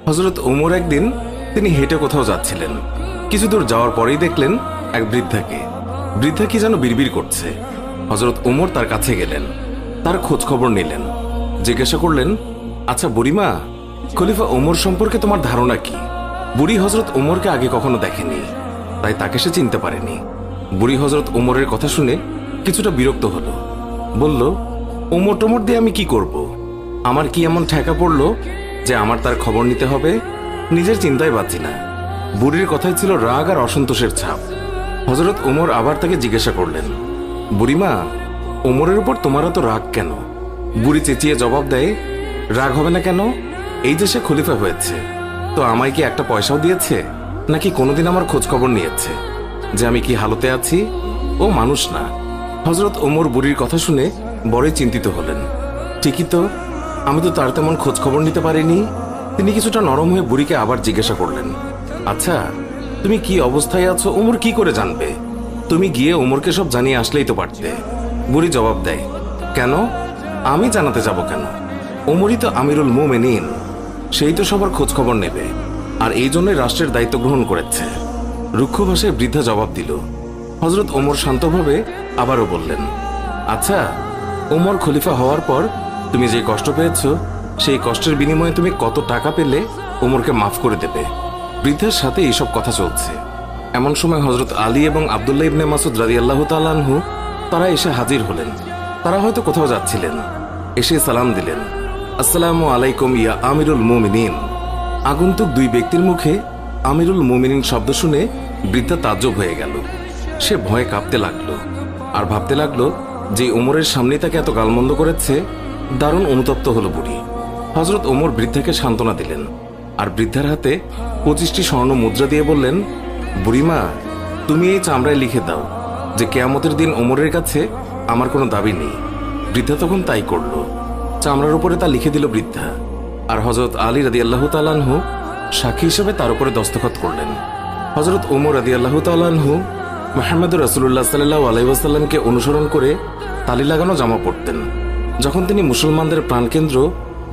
হযরত ওমর একদিন তিনি হেঁটে কোথাও যাচ্ছিলেন। কিছু দূর যাওয়ার পরেই দেখলেন এক বৃদ্ধা কি যেন বিড়বিড় করছে। হযরত ওমর তার কাছে গেলেন, তার খোঁজ খবর নিলেন, জিজ্ঞাসা করলেন, আচ্ছা বুড়িমা, খলিফা ওমর সম্পর্কে তোমার ধারণা কি? বুড়ি হযরত ওমরকে আগে কখনো দেখেনি, তাই তাকে সে চিনতে পারেনি। বুড়ি হযরত ওমরের কথা শুনে কিছুটা বিরক্ত হলো, বলল, ওমর টোমর দিয়ে আমি কি করব? আমার কি এমন ঠেকা পড়লো যে আমার তার খবর নিতে হবে? নিজের চিন্তায় বাঁচি না। বুড়ির কথাই ছিল রাগ আর অসন্তোষের ছাপ। হযরত ওমর আবার তাকে জিজ্ঞাসা করলেন, বুড়িমা, ওমরের উপর তোমার এত রাগ কেন? বুড়ি চেঁচিয়ে জবাব দেয়, রাগ হবে না কেন? এই যে সে খলিফা হয়েছে, তো আমায় কি একটা পয়সাও দিয়েছে? নাকি কোনোদিন আমার খোঁজ খবর নিয়েছে যে আমি কি হালতে আছি? ও মানুষ না। হযরত ওমর বুড়ির কথা শুনে বড়ই চিন্তিত হলেন। ঠিকই তো, আমি তো তার তেমন খোঁজ খবর নিতে পারিনি। তিনি কিছুটা নরম হয়ে বুড়িকে আবার জিজ্ঞাসা করলেন, আচ্ছা, তুমি কি অবস্থায় আছো ওমর কি করে জানবে? তুমি গিয়ে ওমরকে সব জানিয়ে আসলেই তো পারতে। বুড়ি জবাব দেয়, কেন? আমি জানাতে যাব কেন? ওমরই তো আমিরুল মুমিনিন, সেই তো সবার খোঁজ খবর নেবে, আর এই জন্যই রাষ্ট্রের দায়িত্ব গ্রহণ করেছে। রুক্ষ ভাষায় বৃদ্ধা জবাব দিল। হযরত ওমর শান্তভাবে আবারও বললেন, আচ্ছা, ওমর খলিফা হওয়ার পর তুমি যে কষ্ট পেয়েছ, সেই কষ্টের বিনিময়ে তুমি কত টাকা পেলে ওমরকে মাফ করে দেবে? বৃদ্ধার সাথে এইসব কথা চলছে। এমন সময় হযরত আলী এবং আব্দুল্লাহ ইবনে মাসউদ রাদিয়াল্লাহু তাআলা আনহু তারা এসে হাজির হলেন। তারা হয়তো কোথাও যাচ্ছিলেন। এসে সালাম দিলেন, আসসালামু আলাইকুম ইয়া আমিরুল মুমিনিন। আগন্তুক দুই ব্যক্তির মুখে আমিরুল মুমিনিন শব্দ শুনে বৃদ্ধা তাজ্জব হয়ে গেল। সে ভয়ে কাঁপতে লাগলো আর ভাবতে লাগলো যে ওমরের সামনে তাকে এত গালমন্দ করেছে। দারুণ অনুতপ্ত হলো বুড়ি। হযরত ওমর বৃদ্ধাকে সান্ত্বনা দিলেন আর বৃদ্ধার হাতে 25টি স্বর্ণ মুদ্রা দিয়ে বললেন, বুড়িমা, তুমি এই চামড়ায় লিখে দাও যে কিয়ামতের দিন ওমরের কাছে আমার কোনো দাবি নেই। বৃদ্ধা তখন তাই করল। চামড়ার উপরে তা লিখে দিল বৃদ্ধা, আর হযরত আলী রাদিয়াল্লাহু তাআলা আনহু সাক্ষী হিসেবে তার উপরে দস্তখত করলেন। হযরত ওমর রাদিয়াল্লাহু তাআলা আনহু মুহাম্মদুর রাসূলুল্লাহ সাল্লাল্লাহু আলাইহি ওয়াসাল্লামকে অনুসরণ করে তালি লাগানো জামা পরতেন। যখন তিনি মুসলমানদের প্রাণকেন্দ্র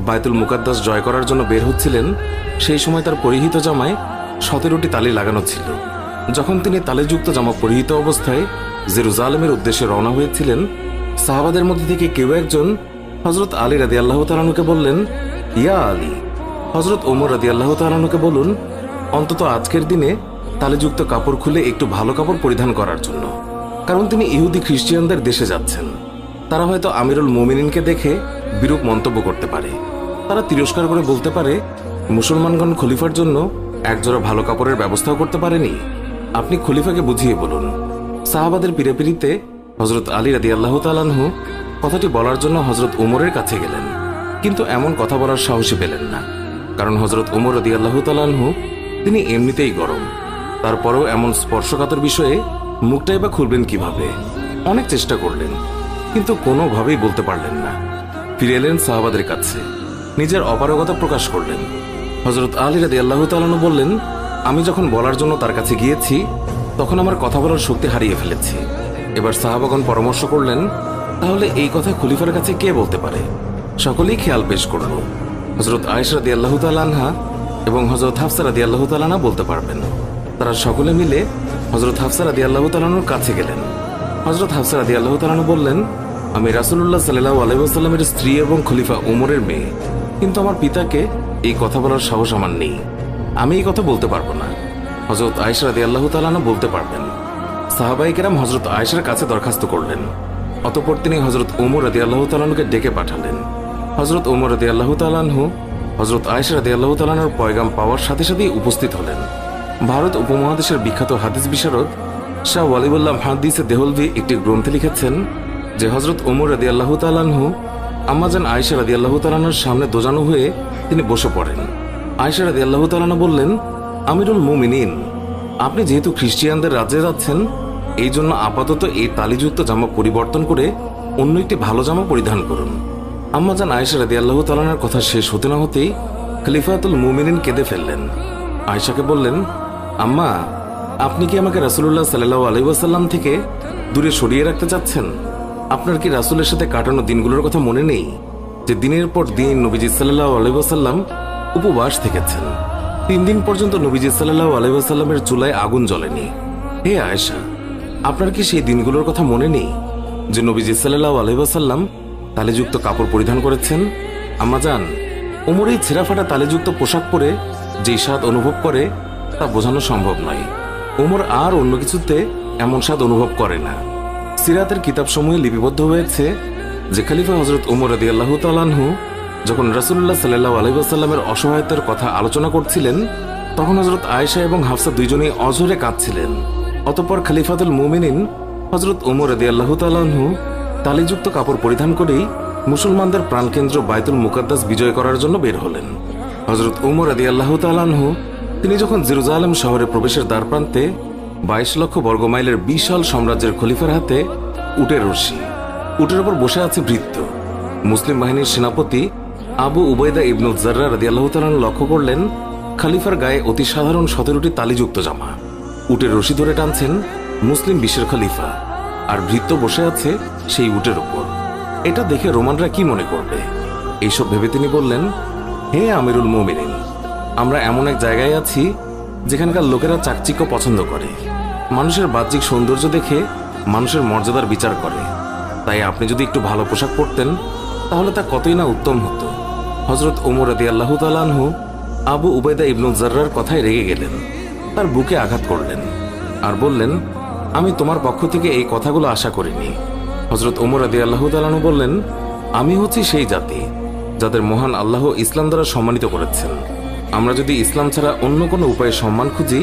বায়তুল মুকাদ্দাস জয় করার জন্য বের হচ্ছিলেন, সেই সময় তার পরিহিত জামায় 17টি তালি লাগানো ছিল। যখন তিনি তালিযুক্ত জামা পরিহিত অবস্থায় জেরুজালেমের উদ্দেশ্যে রওনা হয়েছিলেন, সাহাবাদের মধ্যে থেকে কেউ একজন হযরত আলী রাদিয়াল্লাহু তাআলা আনহুকে বললেন, ইয়া আলী, হযরত ওমর রাদিয়াল্লাহু তাআলা আনহুকে বলুন অন্তত আজকের দিনে তালিযুক্ত কাপড় খুলে একটু ভালো কাপড় পরিধান করার জন্য, কারণ তিনি ইহুদি খ্রিস্টানদের দেশে যাচ্ছেন। তারা হয়তো আমিরুল মুমিনিনকে দেখে বিরূপ মন্তব্য করতে পারে। তারা তিরস্কার করে বলতে পারে, মুসলমানগণ খলিফার জন্য একজোড়া ভালো কাপড়ের ব্যবস্থাও করতে পারেনি। আপনি খলিফাকে বুঝিয়ে বলুন। সাহাবাদের পিড়াপিড়িতে হযরত আলী রাদিয়াল্লাহু তাআলা আনহু কথাটি বলার জন্য হযরত ওমরের কাছে গেলেন, কিন্তু এমন কথা বলার সাহসী পেলেন না, কারণ হযরত ওমর রাদিয়াল্লাহু তাআলা আনহু তিনি এমনিতেই গরম। তারপরেও এমন স্পর্শকাতর বিষয়ে মুখটাই বা খুলবেন কিভাবে? অনেক চেষ্টা করলেন, কিন্তু কোনোভাবেই বলতে পারলেন না। ফিরে এলেন সাহাবাদের কাছে, নিজের অপারগতা প্রকাশ করলেন। হযরত আলী রাদিয়াল্লাহু তাআলা আনহু বললেন, আমি যখন বলার জন্য তার কাছে গিয়েছি, তখন আমার কথা বলার শক্তি হারিয়ে ফেলেছি। এবার সাহাবাগণ পরামর্শ করলেন, তাহলে এই কথা খলিফার কাছে কে বলতে পারে? সকলেই খেয়াল পেশ করল, হযরত আয়েশা রাদিয়াল্লাহু তাআলা আনহা এবং হযরত হাফসা রাদিয়াল্লাহু তাআলা আনহা বলতে পারবেন। তারা সকলে মিলে হযরত হাফসা রাদিয়াল্লাহু তাআলা আনহুর কাছে গেলেন। হযরত হাফসা রাদিয়াল্লাহু তাআলা আনহু বললেন, আমি রাসূলুল্লাহ সাল্লাল্লাহু আলাইহি ওয়াসাল্লামের স্ত্রী এবং খলিফা ওমরের মেয়ে, কিন্তু আমার পিতাকে এই কথা বলার সাহস আমার নেই। আমি এই কথা বলতে পারবো না। হযরত আয়েশা রাদিয়াল্লাহু তাআলা আনহা বলতে পারবেন। সাহাবায়ে কেরাম হযরত আয়েশার কাছে দরখাস্ত করলেন। অতঃপর তিনি হযরত ওমর রাদিয়াল্লাহু তাআলা আনহুকে ডেকে পাঠালেন। হযরত ওমর রাদিয়াল্লাহু তাআলা আনহু হযরত আয়েশা রাদিয়াল্লাহু তাআলা আনহার পয়গাম পাওয়ার সাথে সাথেই উপস্থিত হলেন। ভারত উপমহাদেশের বিখ্যাত হাদিস বিশারদ শাহ ওয়ালিউল্লাহ মুহাদ্দিস দেহলভি একটি গ্রন্থে লিখেছেন যে হযরত ওমর রাদিয়াল্লাহু তাআলা আনহু আম্মাজান আয়েশা রাদিয়াল্লাহু তাআলা আনহার সামনে দোজানো হয়ে তিনি বসে পড়েন। আয়েশা রাদিয়াল্লাহু তাআলা আনহা বললেন, আমিরুল মুমিনিন, আপনি যেহেতু খ্রিস্টিয়ানদের রাজ্যে যাচ্ছেন, এই জন্য আপাতত এই তালিযুক্ত জামা পরিবর্তন করে অন্য একটি ভালো জামা পরিধান করুন। আম্মাজান আয়েশা রাদিয়াল্লাহু তাআলা আনহার কথা শেষ হতে না হতেই খলিফাতুল মুমিনিন কেঁদে ফেললেন। আয়েশাকে বললেন, আম্মা, আপনি কি আমাকে রাসূলুল্লাহ সাল্লাল্লাহু আলাইহি ওয়াসাল্লাম থেকে দূরে সরিয়ে রাখতে চাচ্ছেন? আপনার কি রাসূলের সাথে কাটানো দিনগুলোর কথা মনে নেই, যে দিনের পর দিন নবীজি সাল্লাল্লাহু আলাইহি ওয়াসাল্লাম উপবাস থেকেছেন। 3 দিন পর্যন্ত নবীজি সাল্লাল্লাহু আলাইহি ওয়াসাল্লামের চুলায় আগুন জ্বলেনি। হে আয়েশা, আপনার কি সেই দিনগুলোর কথা মনে নেই যে নবীজি সাল্লাল্লাহু আলাইহি ওয়াসাল্লাম তালেযুক্ত কাপড় পরিধান করেছেন? আম্মাজান, ওমর এই ছেঁড়াফাটা তালেযুক্ত পোশাক পরে যেই স্বাদ অনুভব করে তা বোঝানো সম্ভব নয়। ওমর আর অন্য কিছুতে এমন স্বাদ অনুভব করে না। সিরাতের কিতাবসমূহে লিপিবদ্ধ হয়েছে যে খলিফা হযরত ওমর রাদিয়াল্লাহু তাআলা আনহু যখন রাসূলুল্লাহ সাল্লাল্লাহু আলাইহি ওয়াসাল্লামের অসহায়তার কথা আলোচনা করছিলেন, তখন হযরত আয়েশা এবং হাফসা দুইজনেই অঝরে কাঁদছিলেন। অতঃপর খলিফাতুল মুমিনিন হযরত ওমর রাদিয়াল্লাহু তাআলা আনহু তালিযুক্ত কাপড় পরিধান করেই মুসলমানদের প্রাণকেন্দ্র বাইতুল মুকাদ্দাস বিজয় করার জন্য বের হলেন। হযরত ওমর রাদিয়াল্লাহু তাআলা আনহু তিনি যখন জেরুজালেম শহরে প্রবেশের দ্বারপ্রান্তে 22 লক্ষ বর্গমাইলের বিশাল সাম্রাজ্যের খলিফার হাতে উটের রশি, উটের ওপর বসে আছে ভৃত্য, মুসলিম বাহিনীর সেনাপতি আবু উবাইদা ইবনুল জাররা রাদিয়াল্লাহু তাআলা লক্ষ্য করলেন খলিফার গায়ে অতি সাধারণ 17টি তালিযুক্ত জামা। উটের রশি ধরে টানছেন মুসলিম বিশ্বের খলিফা, আর ভৃত্য বসে আছে সেই উটের উপর। এটা দেখে রোমানরা কি মনে করবে? এইসব ভেবে তিনি বললেন, হে আমিরুল মুমিনিন, আমরা এমন এক জায়গায় আছি যেখানকার লোকেরা চাকচিক্য পছন্দ করে, মানুষের বাহ্যিক সৌন্দর্য দেখে মানুষের মর্যাদার বিচার করে। তাই আপনি যদি একটু ভালো পোশাক পরতেন তাহলে তা কতই না উত্তম হতো। হযরত ওমর রাদিয়াল্লাহু তাআলা আনহু আবু উবাইদা ইবনুল জাররার কথায় রেগে গেলেন, তার বুকে আঘাত করলেন আর বললেন, আমি তোমার পক্ষ থেকে এই কথাগুলো আশা করিনি। হযরত ওমর রাদিয়াল্লাহু তাআলা আনহু বললেন, আমি হচ্ছি সেই জাতি যাদের মহান আল্লাহ ইসলাম দ্বারা সম্মানিত করেছেন। আমরা যদি ইসলাম ছাড়া অন্য কোনো উপায়ে সম্মান খুঁজি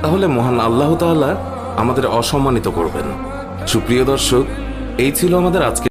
তাহলে মহান আল্লাহ তাআলা আমাদের অসম্মানিত করবেন। সুপ্রিয় দর্শক, এই ছিল আমাদের আজকে